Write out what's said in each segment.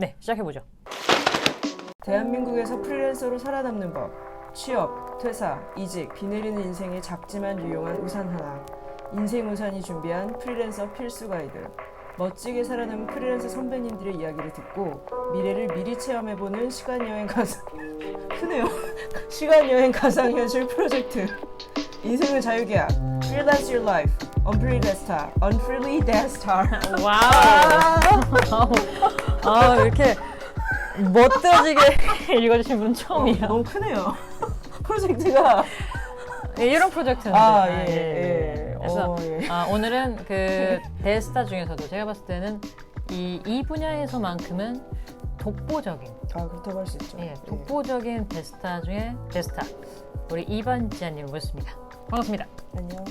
네, 시작해보죠. 대한민국에서 프리랜서로 살아남는 법. 취업, 퇴사, 이직, 비 내리는 인생의 작지만 유용한 우산 하나. 인생 우산이 준비한 프리랜서 필수 가이드. 멋지게 살아남은 프리랜서 선배님들의 이야기를 듣고 미래를 미리 체험해보는 시간여행 가상 크네요. 시간여행 가상현실 프로젝트. 인생은 자유계약. Freelance your life. Unfree Desktop. Unfreely Desktop. 와우. 아, 이렇게 멋들어지게 읽어주신 분은 처음이에요. 너무 크네요. 프로젝트가. 예, 이런 프로젝트는. 예. 그래서 오늘은 그 데스타 중에서도 제가 봤을 때는 이 분야에서만큼은 독보적인. 그렇다고 할 수 있죠. 예, 독보적인 데스타 중에 데스타. 우리 이반지아님 모셨습니다. 반갑습니다. 안녕.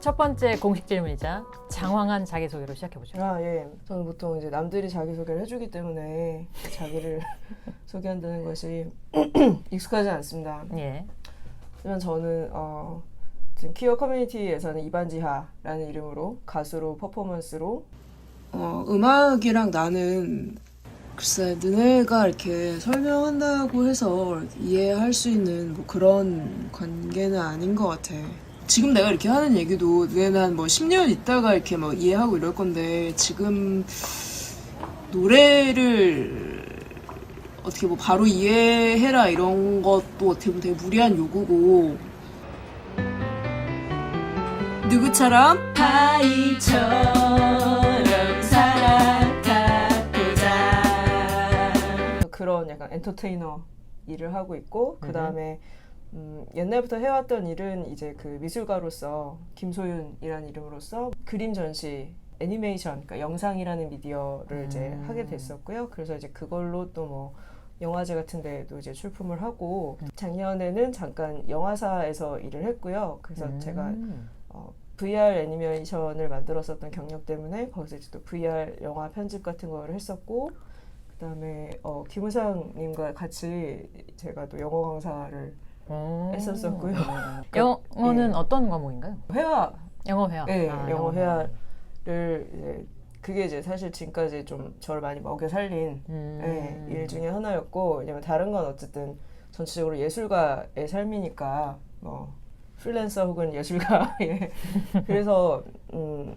첫 번째 공식 질문이자 장황한 자기소개로 시작해보죠. 예. 저는 보통 이제 남들이 자기소개를 해주기 때문에 자기를 소개한다는 것이 익숙하지 않습니다. 예. 하지만 저는 지금 퀴어 커뮤니티에서는 이반지하라는 이름으로 가수로 퍼포먼스로 음악이랑 나는 글쎄 너네가 이렇게 설명한다고 해서 이해할 수 있는 뭐 그런 관계는 아닌 것 같아. 지금 내가 이렇게 하는 얘기도 난 뭐 10년 있다가 이렇게 뭐 이해하고 이럴 건데 지금 노래를 어떻게 뭐 바로 이해해라 이런 것도 어떻게 보면 되게 무리한 요구고 누구처럼? 파이처럼 살아가보자. 그런 약간 엔터테이너 일을 하고 있고 그 다음에 옛날부터 해왔던 일은 이제 그 미술가로서 김소윤이라는 이름으로서 그림 전시, 애니메이션, 그러니까 영상이라는 미디어를 이제 하게 됐었고요. 그래서 이제 그걸로 또 뭐 영화제 같은 데도 이제 출품을 하고 작년에는 잠깐 영화사에서 일을 했고요. 그래서 제가 VR 애니메이션을 만들었었던 경력 때문에 거기서 이제 또 VR 영화 편집 같은 거를 했었고 그다음에 김우상님과 같이 제가 또 영어 강사를 했었었고요. 영어는 어떤 과목인가요? 회화. 영어 회화. 네, 영어 회화를 이제 그게 이제 사실 지금까지 좀 저를 많이 먹여 살린 일 중에 하나였고 왜냐면 다른 건 어쨌든 전체적으로 예술가의 삶이니까 뭐 프리랜서 혹은 예술가 그래서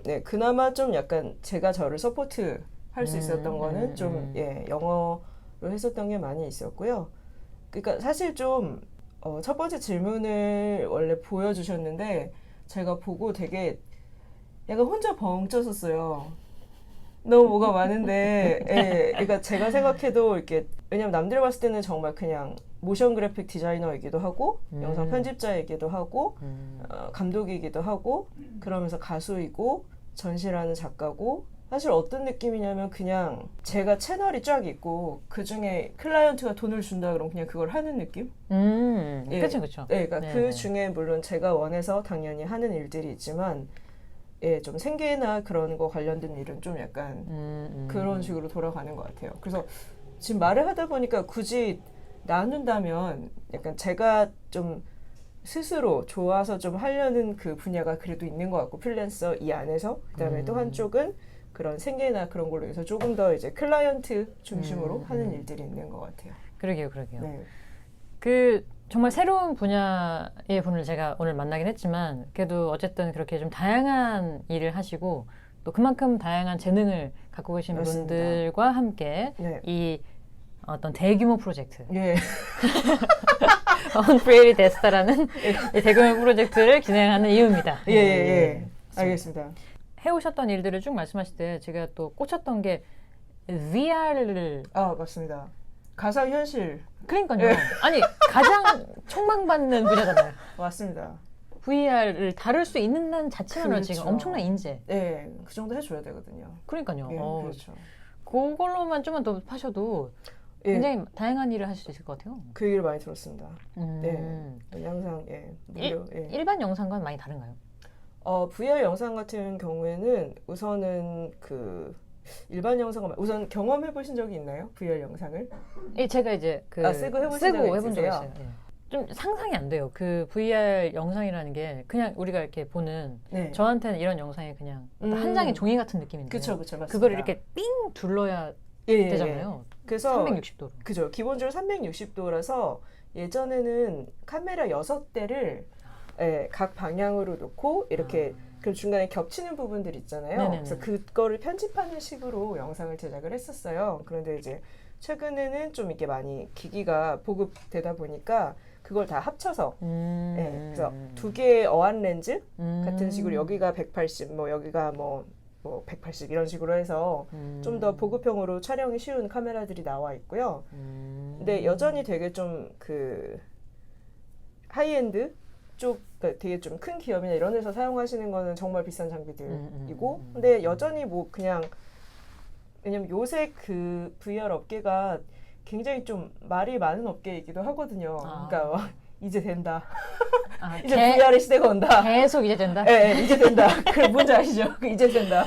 네, 그나마 좀 약간 제가 저를 서포트 할 수 있었던 거는 좀 영어로 했었던 게 많이 있었고요. 그러니까 사실 좀 첫 번째 질문을 원래 보여주셨는데 제가 보고 되게 약간 혼자 벙 쪘었어요. 너무 뭐가 많은데 그러니까 제가 생각해도 이렇게 왜냐면 남들 봤을 때는 정말 그냥 모션 그래픽 디자이너이기도 하고 영상 편집자이기도 하고 감독이기도 하고 그러면서 가수이고 전시라는 작가고 사실 어떤 느낌이냐면 그냥 제가 채널이 쫙 있고 그중에 클라이언트가 돈을 준다 그러면 그냥 그걸 하는 느낌? 그쵸. 네, 그러니까 그 중에 물론 제가 원해서 당연히 하는 일들이 있지만 좀 생계나 그런 거 관련된 일은 좀 약간 그런 식으로 돌아가는 것 같아요. 그래서 지금 말을 하다 보니까 굳이 나눈다면 약간 제가 좀 스스로 좋아서 좀 하려는 그 분야가 그래도 있는 것 같고 프리랜서 이 안에서 그다음에 또 한쪽은 그런 생계나 그런 걸로 해서 조금 더 이제 클라이언트 중심으로 하는 일들이 있는 것 같아요. 그러게요. 네. 그 정말 새로운 분야의 분을 제가 오늘 만나긴 했지만 그래도 어쨌든 그렇게 좀 다양한 일을 하시고 또 그만큼 다양한 재능을 갖고 계신 맞습니다. 분들과 함께 이 어떤 대규모 프로젝트 Unfreely Desta라는 이 대규모 프로젝트를 진행하는 이유입니다. 알겠습니다. 해오셨던 일들을 쭉 말씀하실 때 제가 또 꽂혔던 게 VR을 맞습니다. 가상현실. 그러니까요. 아니 가장 촉망받는 분야잖아요. 맞습니다. VR을 다룰 수 있는 자체만으로 그렇죠. 지금 엄청난 인재. 네, 그 정도 해줘야 되거든요. 그러니까요. 그렇죠. 그걸로만 좀만 더 하셔도 굉장히 다양한 일을 하실 수 있을 것 같아요. 그 얘기를 많이 들었습니다. 항상 무료. 일반 영상과는 많이 다른가요? VR 영상 같은 경우에는 우선은 그 일반 영상을 우선 경험해 보신 적이 있나요? VR 영상을? 제가 이제 쓰고 해본 적이 있어요. 좀 상상이 안 돼요. 그 VR 영상이라는 게 그냥 우리가 이렇게 보는 네. 저한테는 이런 영상이 그냥 한 장의 종이 같은 느낌인데 그쵸, 맞습니다. 그걸 이렇게 삥 둘러야 예. 되잖아요. 그래서 360도로. 그죠. 기본적으로 360도라서 예전에는 카메라 6대를 예, 각 방향으로 놓고 이렇게 그 중간에 겹치는 부분들 있잖아요. 네네네. 그래서 그거를 편집하는 식으로 영상을 제작을 했었어요. 그런데 이제 최근에는 좀 이게 많이 기기가 보급되다 보니까 그걸 다 합쳐서 예, 그래서 두 개의 어안 렌즈 같은 식으로 여기가 180, 뭐 여기가 뭐 180 이런 식으로 해서 좀 더 보급형으로 촬영이 쉬운 카메라들이 나와 있고요. 근데 여전히 되게 좀 그 하이엔드 쪽, 그러니까 되게 좀 큰 기업이나 이런 데서 사용하시는 거는 정말 비싼 장비들이고, 근데 여전히 뭐 그냥 왜냐면 요새 그 VR 업계가 굉장히 좀 말이 많은 업계이기도 하거든요. 그러니까 이제 된다. 이제 VR의 시대가 온다. 계속 이제 된다? 네, 이제 된다. 그 뭔지 아시죠? 이제 된다.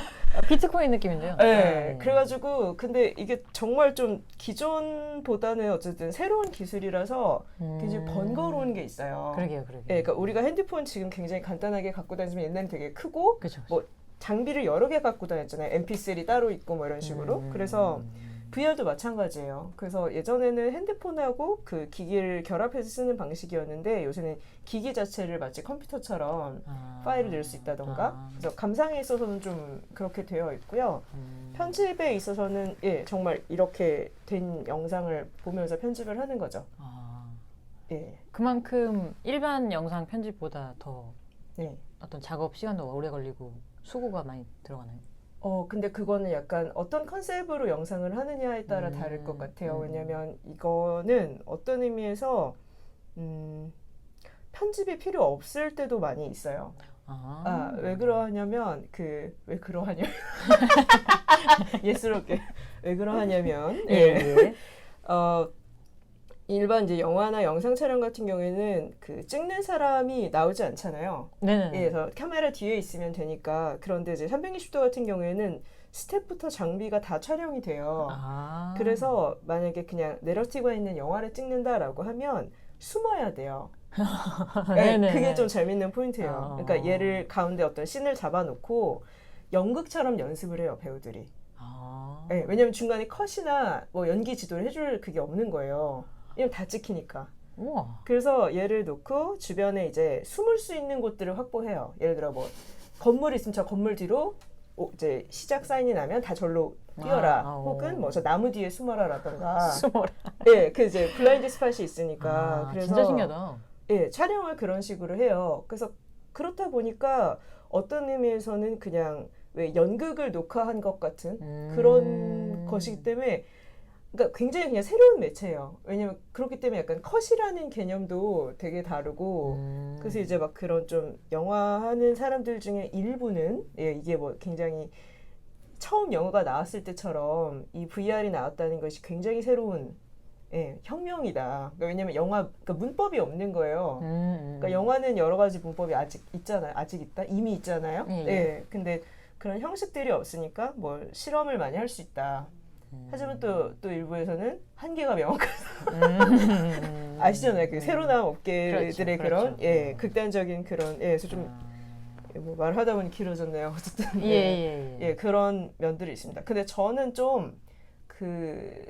비트코인 느낌인데요. 네. 그래가지고 근데 이게 정말 좀 기존보다는 어쨌든 새로운 기술이라서 굉장히 번거로운 게 있어요. 그러게요. 네, 그러니까 우리가 핸드폰 지금 굉장히 간단하게 갖고 다니지만 옛날엔 되게 크고 그쵸. 뭐 장비를 여러 개 갖고 다녔잖아요. MP3 따로 있고 뭐 이런 식으로. 그래서 VR도 마찬가지예요. 그래서 예전에는 핸드폰하고 그 기기를 결합해서 쓰는 방식이었는데 요새는 기기 자체를 마치 컴퓨터처럼 파일을 넣을 수 있다던가 그래서 감상에 있어서는 좀 그렇게 되어 있고요. 편집에 있어서는 예, 정말 이렇게 된 영상을 보면서 편집을 하는 거죠. 예. 그만큼 일반 영상 편집보다 더 네. 어떤 작업 시간도 오래 걸리고 수고가 많이 들어가나요? 근데 그거는 약간 어떤 컨셉으로 영상을 하느냐에 따라 다를 것 같아요. 왜냐면 이거는 어떤 의미에서 편집이 필요 없을 때도 많이 있어요. 왜 그러하냐면 왜 그러하냐 예스럽게 왜 그러하냐면 예. 일반 이제 영화나 영상 촬영 같은 경우에는 그 찍는 사람이 나오지 않잖아요. 네네. 그래서 카메라 뒤에 있으면 되니까. 그런데 이제 360도 같은 경우에는 스텝부터 장비가 다 촬영이 돼요. 그래서 만약에 그냥 내러티브가 있는 영화를 찍는다라고 하면 숨어야 돼요. 네, 그게 좀 재밌는 포인트예요. 그러니까 얘를 가운데 어떤 씬을 잡아놓고 연극처럼 연습을 해요, 배우들이. 네, 왜냐면 중간에 컷이나 뭐 연기 지도를 해줄 그게 없는 거예요. 왜냐면 다 찍히니까. 우와. 그래서 얘를 놓고 주변에 이제 숨을 수 있는 곳들을 확보해요. 예를 들어 뭐 건물 있으면 저 건물 뒤로 이제 시작 사인이 나면 다 절로 뛰어라. 혹은 뭐 저 나무 뒤에 숨어라라던가. 숨어라. 예, 그 이제 블라인드 스팟이 있으니까. 그래서 진짜 신기하다. 예, 촬영을 그런 식으로 해요. 그래서 그렇다 보니까 어떤 의미에서는 그냥 왜 연극을 녹화한 것 같은 그런 것이기 때문에 그러니까 굉장히 그냥 새로운 매체예요. 왜냐면 그렇기 때문에 약간 컷이라는 개념도 되게 다르고 그래서 이제 막 그런 좀 영화 하는 사람들 중에 일부는 예, 이게 뭐 굉장히 처음 영화가 나왔을 때처럼 이 VR이 나왔다는 것이 굉장히 새로운 예, 혁명이다. 그러니까 왜냐면 그러니까 문법이 없는 거예요. 그러니까 영화는 여러 가지 문법이 아직 있잖아요. 아직 있다? 이미 있잖아요. 예. 근데 그런 형식들이 없으니까 뭐 실험을 많이 할 수 있다. 하지만 또 일부에서는 한계가 명확하다. 아시잖아요. 그 새로 나온 업계들의 그런 예, 극단적인 그런 예, 그래서 좀 뭐 말하다 보니 길어졌네요. 어쨌든 예, 그런 면들이 있습니다. 근데 저는 좀 그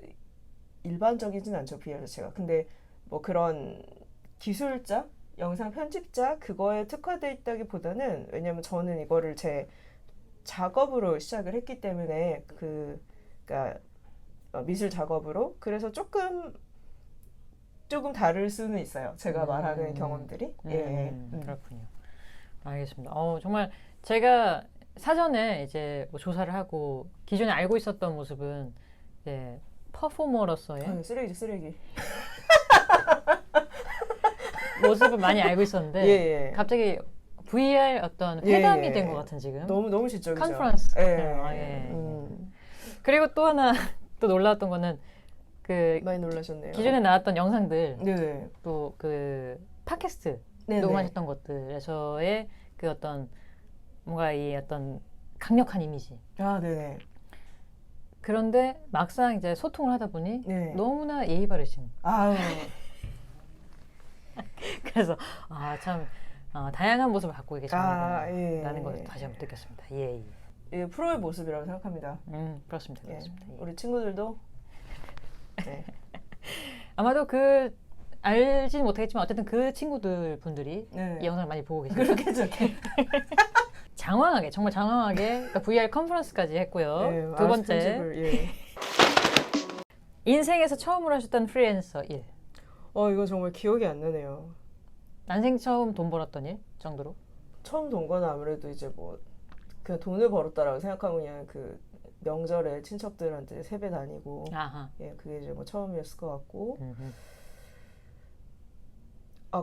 일반적이진 않죠, VR 자체가. 근데 뭐 그런 기술자, 영상 편집자 그거에 특화돼 있다기보다는 왜냐면 저는 이거를 제 작업으로 시작을 했기 때문에 그러니까 미술 작업으로 그래서 조금 다를 수는 있어요. 제가 말하는 경험들이. 그렇군요. 알겠습니다. 정말 제가 사전에 이제 뭐 조사를 하고 기존에 알고 있었던 모습은 이제 퍼포머로서의 쓰레기. 모습을 많이 알고 있었는데 갑자기 VR 어떤 회담이 된 것 같은 지금. 너무 지적이죠. 컨퍼런스. 그리고 또 하나 또 놀라웠던 거는 많이 놀라셨네요. 기존에 나왔던 영상들 네네. 또 그 팟캐스트 네네. 녹음하셨던 것들에서의 그 어떤 뭔가 이 어떤 강력한 이미지. 네네. 그런데 막상 이제 소통을 하다 보니 네. 너무나 예의 바르신. 그래서 참 다양한 모습을 갖고 계게 잘하는구나라는 예. 걸 다시 한번 느꼈습니다. 예. 예, 프로의 모습이라고 생각합니다. 그렇습니다. 예. 그렇습니다. 예. 우리 친구들도 네. 아마도 알지는 못하겠지만 어쨌든 그 친구들 분들이 네. 이 영상을 많이 보고 계시죠. 그렇겠죠. 정말 장황하게 그러니까 VR 컨퍼런스까지 했고요. 네, 두 번째, 편집을, 예. 인생에서 처음으로 하셨던 프리랜서 일. 이거 정말 기억이 안 나네요. 난생 처음 돈 벌었던 일 정도로? 처음 돈 거는 아무래도 이제 뭐 그냥 돈을 벌었다라고 생각하고 그냥 그 명절에 친척들한테 세배 다니고 아하. 예, 그게 이제 뭐 처음이었을 것 같고 음흠.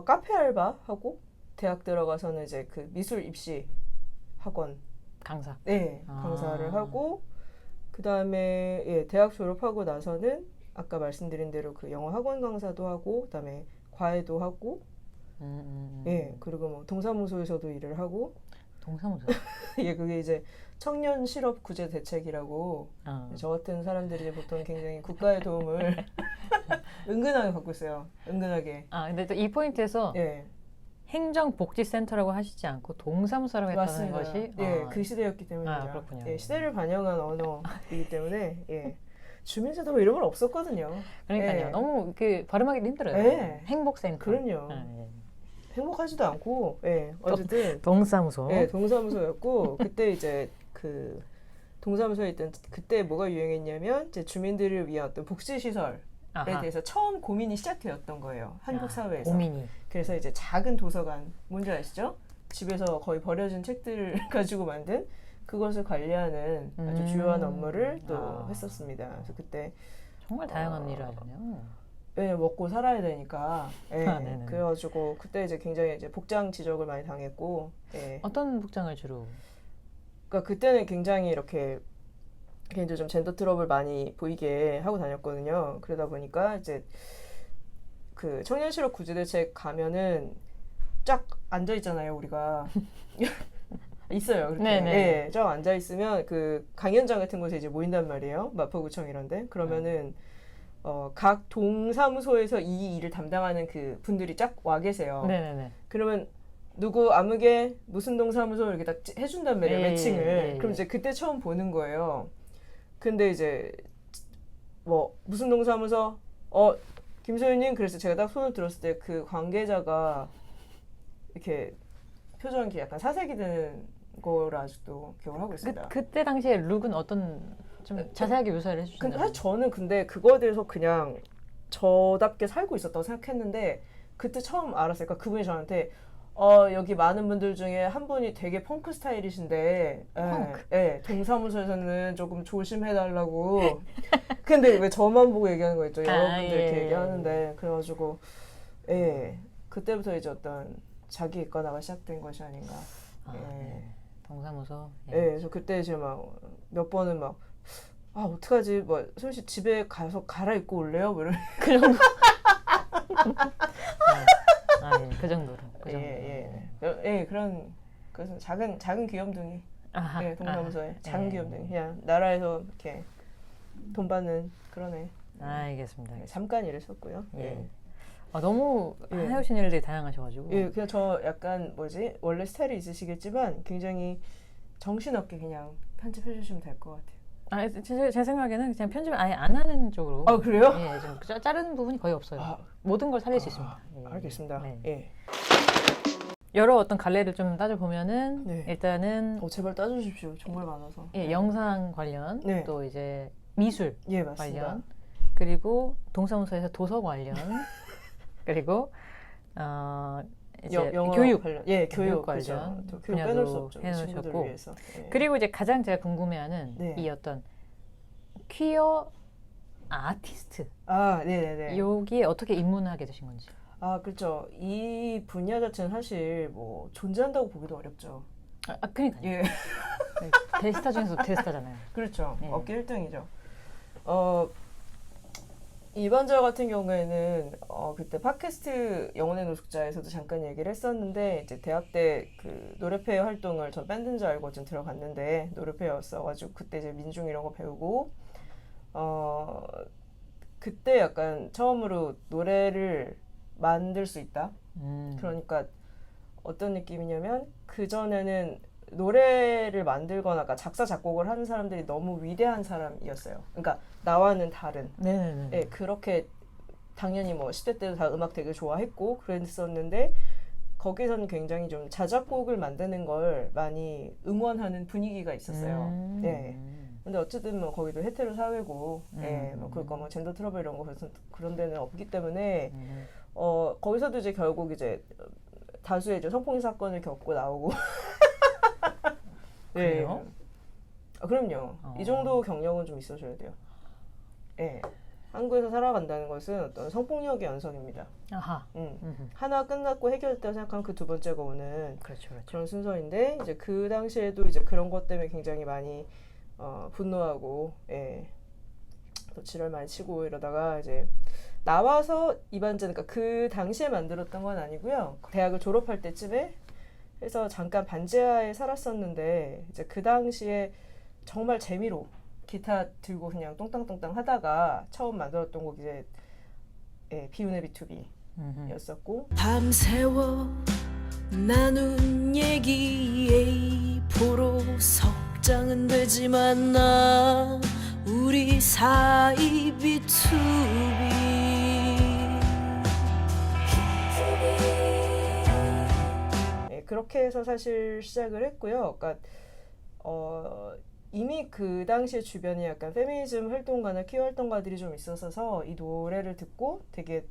카페 알바 하고 대학 들어가서는 이제 그 미술 입시 학원 강사. 네, 아. 강사를 하고 그 다음에 예, 대학 졸업하고 나서는 아까 말씀드린 대로 그 영어 학원 강사도 하고 그 다음에 과외도 하고 예, 그리고 뭐 동사무소에서도 일을 하고 동사무소. 예, 그게 이제 청년 실업 구제 대책이라고 어. 저 같은 사람들이 이제 보통 굉장히 국가의 도움을 은근하게 받고 있어요. 은근하게. 근데 또 이 포인트에서 예, 행정복지센터라고 하시지 않고 동사무소라고 했다는 맞습니다. 것이 예, 그 시대였기 때문이죠. 그렇군요. 예, 시대를 반영한 언어이기 때문에 예. 주민센터 뭐 이런 건 없었거든요. 그러니까요. 예. 너무 받아먹기 힘들어요. 예. 행복센터. 그럼요. 예. 행복하지도 않고, 예, 어쨌든 동사무소. 예, 동사무소였고 그때 이제 그 동사무소에 있던 그때 뭐가 유행했냐면 이제 주민들을 위한 어떤 복지 시설에 아하. 대해서 처음 고민이 시작되었던 거예요. 한국 사회에서. 고민이. 그래서 이제 작은 도서관 뭔지 아시죠? 집에서 거의 버려진 책들을 가지고 만든 그것을 관리하는 아주 주요한 업무를 또 했었습니다. 그래서 그때 정말 다양한 일을 하셨네요. 예, 먹고 살아야 되니까. 예, 네네. 그래가지고 그때 이제 굉장히 이제 복장 지적을 많이 당했고. 예. 어떤 복장을 주로? 그러니까 그때는 굉장히 이렇게 굉장히 좀 젠더 트러블 많이 보이게 하고 다녔거든요. 그러다 보니까 이제 그 청년 실업 구제 대책 가면은 쫙 앉아 있잖아요, 우리가. 있어요. 그렇게. 네네. 예, 쫙 앉아 있으면 그 강연장 같은 곳에 이제 모인단 말이에요. 마포구청 이런데. 그러면은 각 동사무소에서 이 일을 담당하는 그 분들이 쫙 와 계세요. 네네네. 그러면 누구 아무개 무슨 동사무소 이렇게 딱 해준단 말이에요. 매칭을. 그럼 이제 그때 처음 보는 거예요. 근데 이제 뭐 무슨 동사무소 김소연님 그래서 제가 딱 손을 들었을 때 그 관계자가 이렇게 표정이 이렇게 약간 사색이 되는 거를 아직도 기억을 하고 있습니다. 그때 당시에 룩은 어떤 좀 자세하게 묘사를 근데 해주신다면? 사실 저는 근데 그거에 대해서 그냥 저답게 살고 있었다고 생각했는데 그때 처음 알았어요. 그러니까 그분이 저한테 여기 많은 분들 중에 한 분이 되게 펑크 스타일이신데 동사무소에서는 조금 조심해달라고. 근데 왜 저만 보고 얘기하는 거 있죠? 여러분들 이렇게 얘기하는데 그래가지고 그때부터 이제 어떤 자기 객관화가 시작된 것이 아닌가. 네. 동사무소. 그래서 그때 이제 막 몇 번은 막 어떡하지? 뭐 솔직히 집에 가서 갈아입고 올래요? 뭐 이런. 그 정도. 그 정도로. 그런 그래서 작은 귀염둥이. 아하. 동사무소에 작은 귀염둥이. 그냥 나라에서 이렇게 돈 받는 그런 애. 알겠습니다. 잠깐 일했었고요. 너무 해오신 일들이 다양하셔가지고. 그냥 저 약간 원래 스타일이 있으시겠지만 굉장히 정신없게 그냥 편집해 주시면 될 것 같아요. 제 생각에는 그냥 편집을 아예 안 하는 쪽으로. 그래요? 좀 자르는 부분이 거의 없어요. 모든 걸 살릴 수 있습니다. 알겠습니다. 네. 여러 어떤 갈래를 좀 따져보면은 일단은 제발 따주십시오. 정말 많아서. 영상 관련, 또 이제 미술 맞습니다. 관련, 그리고 동사무소에서 도서 관련, 그리고 이제 영어 교육 관련, 교육 관련 교육 빼놓을 수 없죠. 해놓으셨고, 위해서. 그리고 이제 가장 제가 궁금해하는 이 어떤 퀴어 아티스트. 네네네. 여기에 어떻게 입문하게 되신 건지. 그렇죠. 이 분야 자체는 사실 뭐 존재한다고 보기도 어렵죠. 그러니까요. 대스타 중에서 대스타잖아요. 그렇죠. 업계 1등이죠. 이반자 같은 경우에는 그때 팟캐스트 영혼의 노숙자에서도 잠깐 얘기를 했었는데 이제 대학 때 그 노래페어 활동을 전 밴드인 줄 알고 좀 들어갔는데 노래페어였어가지고 그때 이제 민중 이런 거 배우고 그때 약간 처음으로 노래를 만들 수 있다. 그러니까 어떤 느낌이냐면 그전에는 노래를 만들거나 그러니까 작사 작곡을 하는 사람들이 너무 위대한 사람이었어요. 그러니까 나와는 다른. 네네네. 예, 그렇게 당연히 뭐 시대 때도 다 음악 되게 좋아했고 그랬었는데 거기서는 굉장히 좀 자작곡을 만드는 걸 많이 응원하는 분위기가 있었어요. 예. 근데 어쨌든 뭐 거기도 헤테로 사회고, 예, 뭐 그러니까 뭐 젠더 트러블 이런 거 그런 데는 없기 때문에 거기서도 이제 결국 이제 다수의 이제 성폭력 사건을 겪고 나오고. 그래요? 아, 그럼요. 이 정도 경력은 좀 있어줘야 돼요. 예. 한국에서 살아간다는 것은 어떤 성폭력의 연속입니다. 아하. 하나 끝났고 해결됐다고 생각하면 그 두 번째가 오는 그렇죠, 그렇죠. 그런 순서인데 이제 그 당시에도 이제 그런 것 때문에 굉장히 많이 분노하고 예, 또 지랄 많이 치고 이러다가 이제 나와서 이반전 그러니까 그 당시에 만들었던 건 아니고요. 대학을 졸업할 때쯤에 해서 잠깐 반지하에 살았었는데 이제 그 당시에 정말 재미로 기타 들고 그냥 똥땅똥땅 하다가 처음 만들었던 곡이 이제 예, 비운의 B2B였었고 밤새워 나눈 얘기 보러 석장은 되지만 나 우리 사이 B2B 예, 그렇게 해서 사실 시작을 했고요. 그러니까 이미 그 당시에 주변에 약간 페미니즘 활동가나 퀴어 활동가들이 좀 있었어서 이 노래를 듣고 되게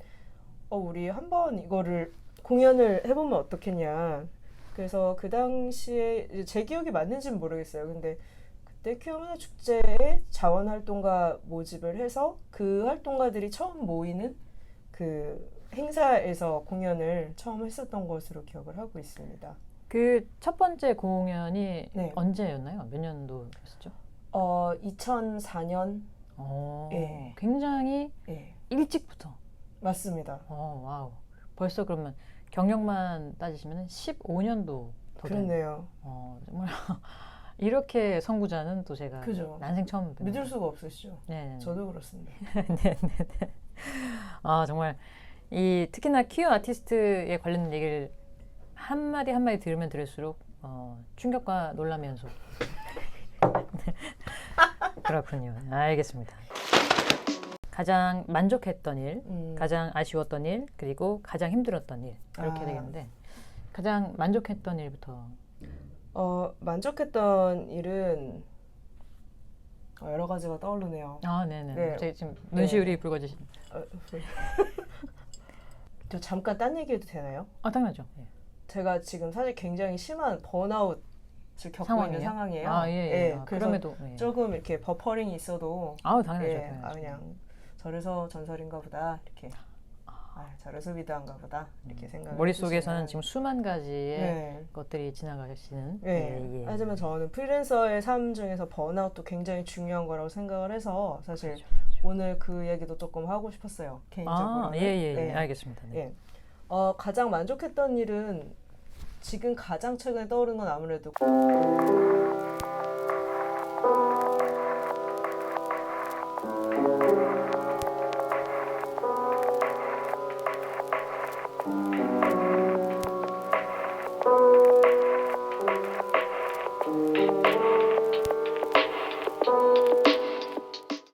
우리 한번 이거를 공연을 해보면 어떻겠냐. 그래서 그 당시에 제 기억이 맞는지는 모르겠어요. 근데 그때 퀴어 문화 축제에 자원 활동가 모집을 해서 그 활동가들이 처음 모이는 그 행사에서 공연을 처음 했었던 것으로 기억을 하고 있습니다. 그 첫 번째 공연이 네. 언제였나요? 몇 년도였었죠? 2004년. 예. 굉장히 예, 일찍부터. 맞습니다. 와우. 벌써 그러면 경력만 따지시면 15년도 더 된. 그렇네요. 정말 이렇게 선구자는 또 제가 그죠. 난생 처음 뵙니다. 믿을 수가 없으시죠? 네. 저도 그렇습니다. 정말 이 특히나 퀴어 아티스트에 관련된 얘기를 한마디 한마디 들으면 들을수록 충격과 놀람의 연속. 그렇군요. 알겠습니다. 가장 만족했던 일, 가장 아쉬웠던 일, 그리고 가장 힘들었던 일 이렇게 되겠는데 가장 만족했던 일부터. 만족했던 일은 여러 가지가 떠오르네요. 네네. 네. 갑자기 지금 눈시울이 붉어지신. 저 잠깐 딴 얘기해도 되나요? 당연하죠. 예. 제가 지금 사실 굉장히 심한 번아웃을 겪고 상황이에요? 있는 상황이에요. 예. 그래서 그럼에도 예. 조금 이렇게 버퍼링이 있어도 당연하죠. 예, 당연하죠. 그냥 저래서 전설인가 보다 이렇게 저래서 위대한가 보다 이렇게 생각. 머릿속에서는 지금 수만 가지의 네. 것들이 지나가시는. 네. 예. 하지만 저는 프리랜서의 삶 중에서 번아웃도 굉장히 중요한 거라고 생각을 해서 사실 그렇죠. 오늘 그 얘기도 조금 하고 싶었어요. 개인적으로. 예. 네. 알겠습니다. 네. 예. 가장 만족했던 일은 지금 가장 최근에 떠오른 건 아무래도